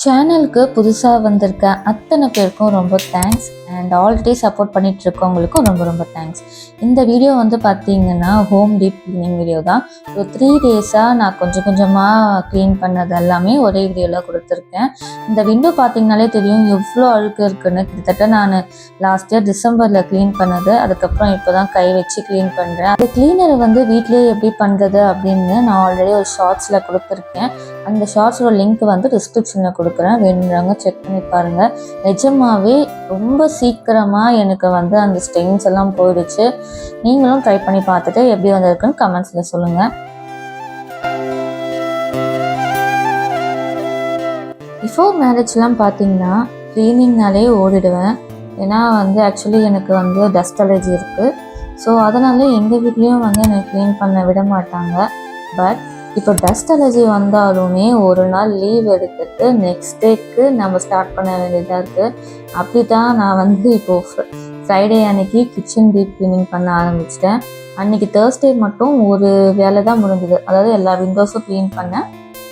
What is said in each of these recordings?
சேனலுக்கு புதுசாக வந்திருக்க அத்தனை பேருக்கும் ரொம்ப தேங்க்ஸ் அண்ட் ஆல்ரெடி சப்போர்ட் பண்ணிட்டு இருக்கவங்களுக்கும் ரொம்ப ரொம்ப தேங்க்ஸ். இந்த வீடியோ வந்து பார்த்தீங்கன்னா ஹோம் டீப் க்ளீனிங் வீடியோ தான். ஒரு 3 டேஸாக நான் கொஞ்சம் கொஞ்சமாக க்ளீன் பண்ணது எல்லாமே ஒரே வீடியோவில் கொடுத்துருக்கேன். இந்த விண்டோ பார்த்தீங்கனாலே தெரியும் எவ்வளோ அழுக்கு இருக்குன்னு. கிட்டத்தட்ட நான் லாஸ்ட் இயர் டிசம்பரில் க்ளீன் பண்ணது, அதுக்கப்புறம் இப்போ தான் கை வச்சு க்ளீன் பண்ணுறேன். அந்த க்ளீனரை வந்து வீட்லேயே எப்படி பண்ணுறது அப்படின்னு நான் ஆல்ரெடி ஒரு ஷார்ட்ஸில் கொடுத்துருக்கேன். அந்த ஷார்ட்ஸோட லிங்க் வந்து டிஸ்கிரிப்ஷனில் கொடுக்குறேன், வேணுங்கிறவங்க செக் பண்ணி பாருங்கள். நிஜமாகவே ரொம்ப சீக்கிரமாக எனக்கு வந்து அந்த ஸ்டெயின்ஸ் எல்லாம் போயிடுச்சு. நீங்களும் ட்ரை பண்ணி பார்த்துட்டு எப்படி வந்திருக்குன்னு கமெண்ட்ஸில் சொல்லுங்கள். பிஃபோர் மேரேஜ்லாம் பார்த்தீங்கன்னா க்ளீனிங்னாலே ஓடிடுவேன். ஏன்னா வந்து ஆக்சுவலி எனக்கு வந்து டஸ்ட் அலர்ஜி இருக்குது. ஸோ அதனால எங்கள் வீட்லேயும் வந்து என்னை க்ளீன் பண்ண விட மாட்டாங்க. பட் இப்போ டஸ்ட் அலர்ஜி வந்தாலுமே ஒரு நாள் லீவ் எடுத்துட்டு நெக்ஸ்ட் டேக்கு நம்ம ஸ்டார்ட் பண்ண வேண்டியதாக இருக்குது. அப்படி தான் நான் வந்து இப்போது ஃப்ரைடே அன்னைக்கு கிச்சன் டீப் க்ளீனிங் பண்ண ஆரம்பிச்சிட்டேன். அன்றைக்கி தேர்ஸ்டே மட்டும் ஒரு வேலை தான் முடிஞ்சுது, அதாவது எல்லா விண்டோஸும் க்ளீன் பண்ணேன்.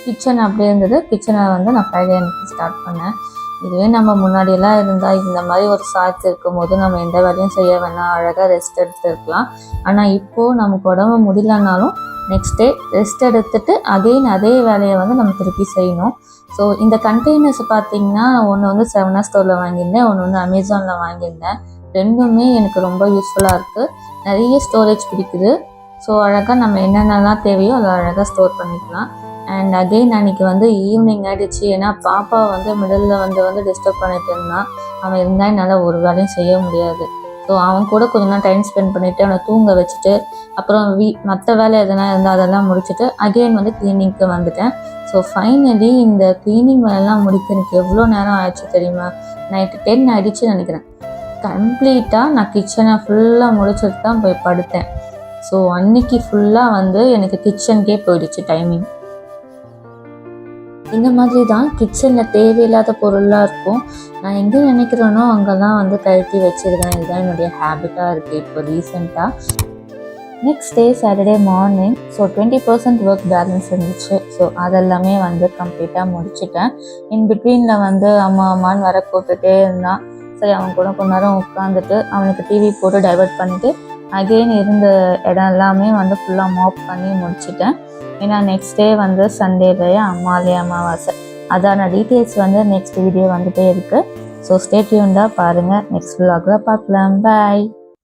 கிச்சன் அப்படியே இருந்தது. கிச்சனை வந்து நான் ஃப்ரைடே அன்னைக்கு ஸ்டார்ட் பண்ணேன். இதுவே நம்ம முன்னாடியெல்லாம் இருந்தால் இந்த மாதிரி ஒரு சாய்ஸ் இருக்கும் போது நம்ம எந்த வேலையும் செய்ய வேணாம், அழகாக ரெஸ்ட் எடுத்து இருக்கலாம். ஆனால் இப்போது நமக்கு உடம்பு முடியலனாலும் நெக்ஸ்ட் டே ரெஸ்ட் எடுத்துட்டு அகெயின் அதே வேலையை வந்து நம்ம திருப்பி செய்யணும். ஸோ இந்த கண்டெய்னர்ஸ் பார்த்தீங்கன்னா ஒன்று வந்து 7 ஸ்டோரில் வாங்கியிருந்தேன், ஒன்று வந்து அமேசானில் வாங்கியிருந்தேன். ரெண்டுமே எனக்கு ரொம்ப யூஸ்ஃபுல்லாக இருக்குது. நிறைய ஸ்டோரேஜ் பிடிக்குது. ஸோ அழகாக நம்ம என்னென்னலாம் தேவையோ அதை அழகாக ஸ்டோர் பண்ணிக்கலாம். அண்ட் அகெயின் அன்றைக்கி வந்து ஈவினிங் ஆகிடுச்சு. ஏன்னா பாப்பா வந்து மிடில் வந்து டிஸ்டர்ப் பண்ணிட்டு இருந்தான். அவன் இருந்தால் என்னால் ஒரு வேலையும் செய்ய முடியாது. ஸோ அவன் கூட கொஞ்ச நேரம் டைம் ஸ்பெண்ட் பண்ணிவிட்டு அவனை தூங்க வச்சுட்டு அப்புறம் மற்ற வேலை எதனா இருந்தால் அதெல்லாம் முடிச்சுட்டு அகெயின் வந்து க்ளீனிங்க்கு வந்துட்டேன். ஸோ ஃபைனலி இந்த க்ளீனிங் வேலைலாம் முடிக்க எனக்கு எவ்வளோ நேரம் ஆயிடுச்சு தெரியுமா? நைட்டு 10 ஆகிடுச்சுன்னு நினைக்கிறேன். கம்ப்ளீட்டாக நான் கிச்சனை ஃபுல்லாக முடிச்சுட்டு தான் போய் படுத்தேன். ஸோ அன்னைக்கு ஃபுல்லாக வந்து எனக்கு கிச்சனுக்கே போயிடுச்சு டைமிங். இந்த மாதிரி தான் கிச்சனில் தேவையில்லாத பொருளாக இருக்கும். நான் எங்கே நினைக்கிறேனோ அங்கெல்லாம் வந்து கழட்டி வச்சுருக்கேன். இதுதான் என்னுடைய ஹேபிட்டாக இருக்குது இப்போ ரீசெண்டாக. Next day Saturday morning so 20% work balance இருந்துச்சு. ஸோ அதெல்லாமே வந்து கம்ப்ளீட்டாக முடிச்சுட்டேன். இன் பிட்வீனில் வந்து அம்மான்னு வர கூப்பிட்டுட்டே இருந்தான். சரி, அவன் கூட கொஞ்ச நேரம் உட்காந்துட்டு அவனுக்கு டிவி போட்டு டைவர்ட் பண்ணிவிட்டு அகெயின் இருந்த இடம் எல்லாமே வந்து ஃபுல்லாக மாப் பண்ணி முடிச்சிட்டேன். ஏன்னா நெக்ஸ்ட் டே வந்து சண்டேலையே அமாவாசை. அதான டீட்டெயில்ஸ் வந்து நெக்ஸ்ட் வீடியோ வந்துகிட்டே இருக்குது. ஸோ ஸ்டே டியூன்டாக பாருங்கள். நெக்ஸ்ட் vlogல பார்க்கலாம். பாய்.